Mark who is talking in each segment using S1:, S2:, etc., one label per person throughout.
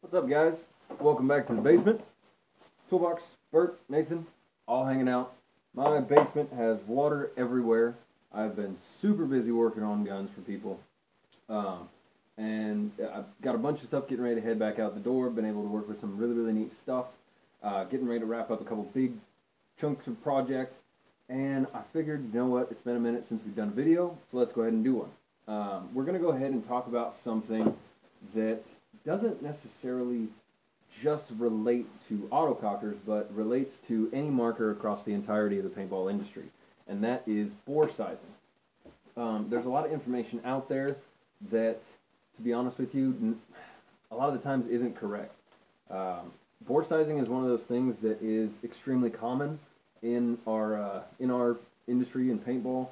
S1: What's up, guys? Welcome back to the basement. Toolbox, Bert, Nathan, all hanging out. My basement has water everywhere. I've been super busy working on guns for people. And I've got a bunch of stuff getting ready to head back out the door. Been able to work with some really, really neat stuff. Getting ready to wrap up a couple big chunks of project. And I figured, you know what, it's been a minute since we've done a video, so let's go ahead and do one. We're going to go ahead and talk about something that doesn't necessarily just relate to autocockers, but relates to any marker across the entirety of the paintball industry, and that is bore sizing. There's a lot of information out there that, to be honest with you, a lot of the times isn't correct. Bore sizing is one of those things that is extremely common in our industry in paintball,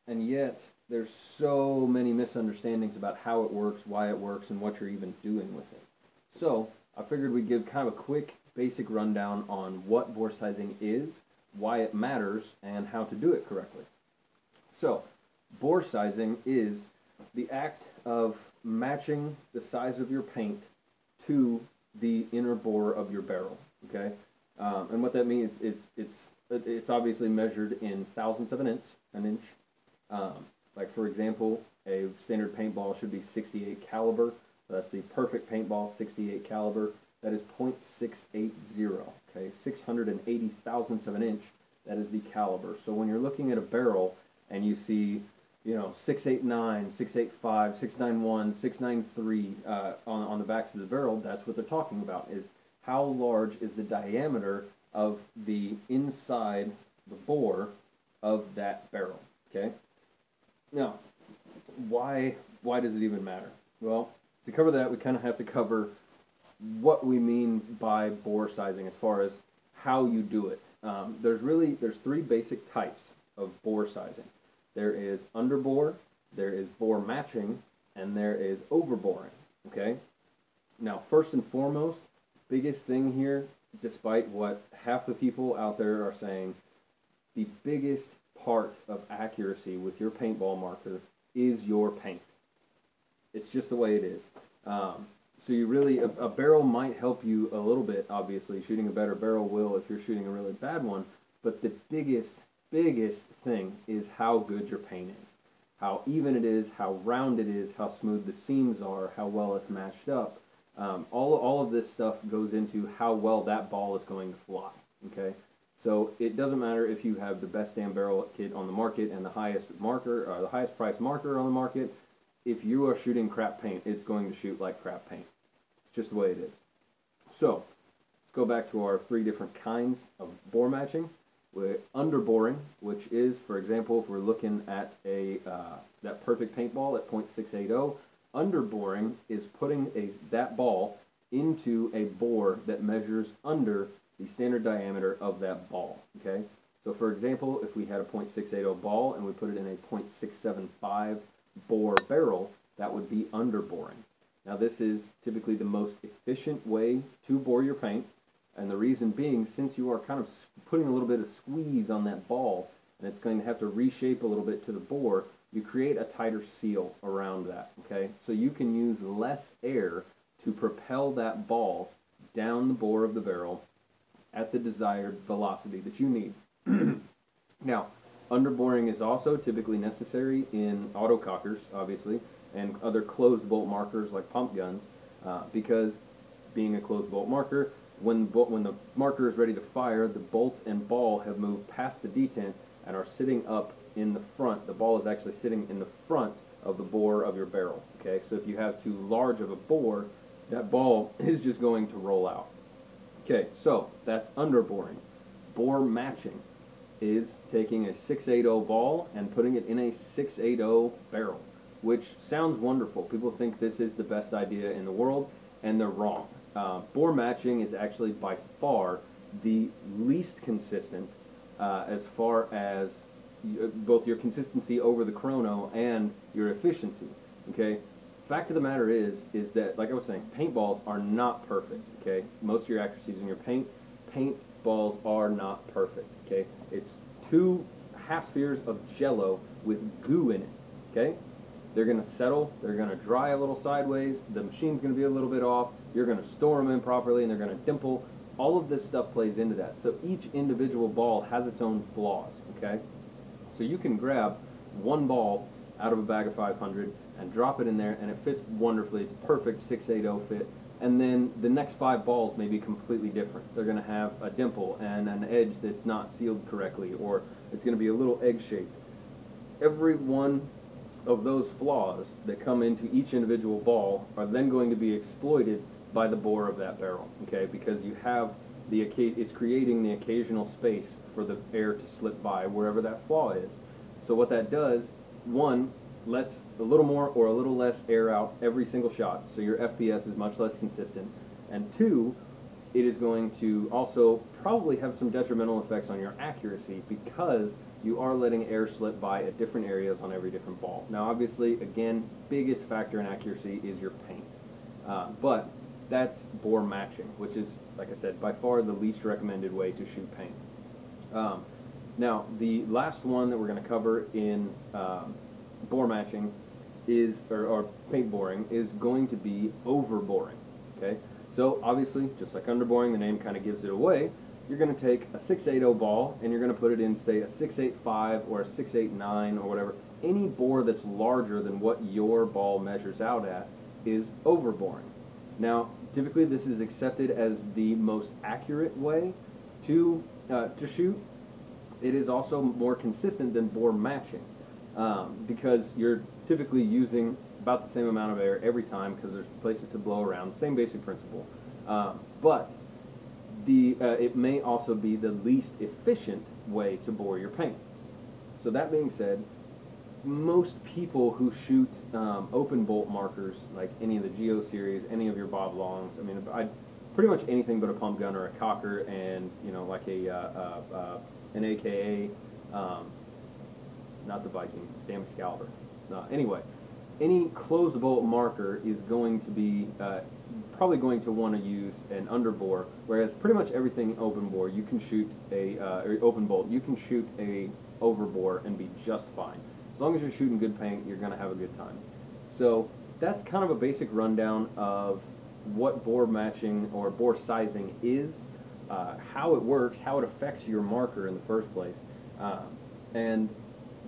S1: and yet there's so many misunderstandings about how it works, why it works, and what you're even doing with it. So I figured we'd give kind of a quick basic rundown on what bore sizing is, why it matters, and how to do it correctly. So bore sizing is the act of matching the size of your paint to the inner bore of your barrel. Okay, and what that means is it's obviously measured in thousandths of an inch. Like for example, a standard paintball should be 68 caliber. That's the perfect paintball, 68 caliber. That is .680. Okay, 680 thousandths of an inch. That is the caliber. So when you're looking at a barrel and you see, 689, 685, 691, 693 on the backs of the barrel, that's what they're talking about. Is how large is the diameter of the inside, the bore of that barrel. Okay. Now, why does it even matter? Well, to cover that, we kind of have to cover what we mean by bore sizing as far as how you do it. There's three basic types of bore sizing. There is underbore, there is bore matching, and there is overboring. Okay. Now, first and foremost, biggest thing here, despite what half the people out there are saying, the biggest part of accuracy with your paintball marker is your paint. It's just the way it is. So you really, a barrel might help you a little bit, obviously. Shooting a better barrel will if you're shooting a really bad one, but the biggest thing is how good your paint is. How even it is, how round it is, how smooth the seams are, how well it's matched up. All of this stuff goes into how well that ball is going to fly. Okay? So it doesn't matter if you have the best damn barrel kit on the market and the highest marker or the highest price marker on the market. If you are shooting crap paint, it's going to shoot like crap paint. It's just the way it is. So let's go back to our three different kinds of bore matching. With underboring, which is, for example, if we're looking at that perfect paintball at .680, underboring is putting that ball into a bore that measures under the standard diameter of that ball. Okay, so for example, if we had a .680 ball and we put it in a .675 bore barrel, that would be underboring. Now this is typically the most efficient way to bore your paint, and the reason being, since you are kind of putting a little bit of squeeze on that ball and it's going to have to reshape a little bit to the bore, you create a tighter seal around that. Okay, so you can use less air to propel that ball down the bore of the barrel at the desired velocity that you need. Now, underboring is also typically necessary in autocockers, obviously, and other closed bolt markers like pump guns, because being a closed bolt marker, when the marker is ready to fire, the bolt and ball have moved past the detent and are sitting up in the front. The ball is actually sitting in the front of the bore of your barrel. Okay, so if you have too large of a bore, that ball is just going to roll out. Okay, so that's underboring. Bore matching is taking a 680 ball and putting it in a 680 barrel, which sounds wonderful. People think this is the best idea in the world, and they're wrong. Bore matching is actually by far the least consistent as far as both your consistency over the chrono and your efficiency. Okay, fact of the matter is that, like I was saying, paintballs are not perfect. Okay, most of your accuracies in your paintballs are not perfect. Okay, it's two half spheres of jello with goo in it. Okay, they're going to settle, they're going to dry a little sideways, the machine's going to be a little bit off, you're going to store them in properly, and they're going to dimple. All of this stuff plays into that. So each individual ball has its own flaws, okay? So you can grab one ball out of a bag of 500 and drop it in there, and it fits wonderfully. It's a perfect 680 fit. And then the next 5 balls may be completely different. They're going to have a dimple and an edge that's not sealed correctly, or it's going to be a little egg-shaped. Every one of those flaws that come into each individual ball are then going to be exploited by the bore of that barrel, okay? Because you have it's creating the occasional space for the air to slip by wherever that flaw is. So what that does, one, lets a little more or a little less air out every single shot, so your FPS is much less consistent. And two, it is going to also probably have some detrimental effects on your accuracy, because you are letting air slip by at different areas on every different ball. Now obviously, again, biggest factor in accuracy is your paint. But that's bore matching, which is, like I said, by far the least recommended way to shoot paint. Now, the last one that we're going to cover in bore matching is, or paint boring, is going to be overboring. Okay, so obviously, just like underboring, the name kind of gives it away. You're going to take a 680 ball and you're going to put it in, say, a 685 or a 689 or whatever. Any bore that's larger than what your ball measures out at is overboring. Now, typically this is accepted as the most accurate way to shoot. It is also more consistent than bore matching, because you're typically using about the same amount of air every time, because there's places to blow around, same basic principle. But it may also be the least efficient way to bore your paint. So that being said, most people who shoot open bolt markers, like any of the Geo series, any of your Bob Longs, I mean, pretty much anything but a pump gun or a cocker, and like an AKA, not the Viking, damn Excalibur. Anyway, any closed bolt marker is going to be probably going to want to use an underbore, whereas pretty much everything open bore you can shoot or open bolt, you can shoot a overbore and be just fine. As long as you're shooting good paint, you're going to have a good time. So that's kind of a basic rundown of what bore matching or bore sizing is, how it works, how it affects your marker in the first place. And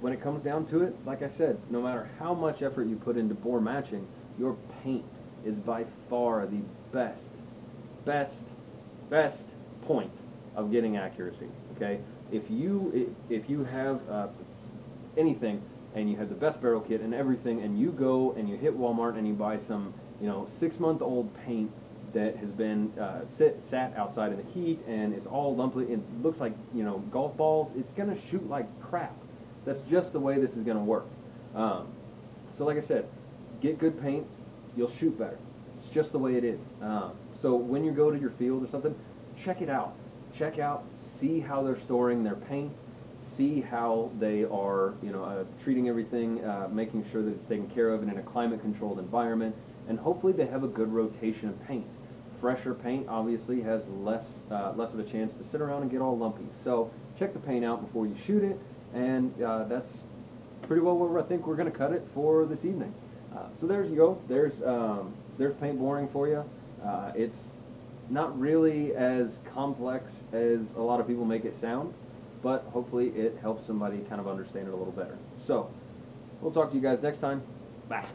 S1: when it comes down to it, like I said, no matter how much effort you put into bore matching, your paint is by far the best point of getting accuracy. Okay, if you have anything, and you have the best barrel kit and everything, and you go and you hit Walmart and you buy some 6-month-old paint that has been sat outside in the heat and is all lumpy and looks like golf balls, it's gonna shoot like crap. That's just the way this is gonna work. So like I said, get good paint, you'll shoot better. It's just the way it is. So when you go to your field or something, check it out. Check out, see how they're storing their paint, see how they are treating everything, making sure that it's taken care of and in a climate-controlled environment, and hopefully they have a good rotation of paint. Fresher paint obviously has less of a chance to sit around and get all lumpy. So check the paint out before you shoot it, and that's pretty well where I think we're going to cut it for this evening. So there you go. There's paint boring for you. It's not really as complex as a lot of people make it sound, but hopefully it helps somebody kind of understand it a little better. So we'll talk to you guys next time. Bye.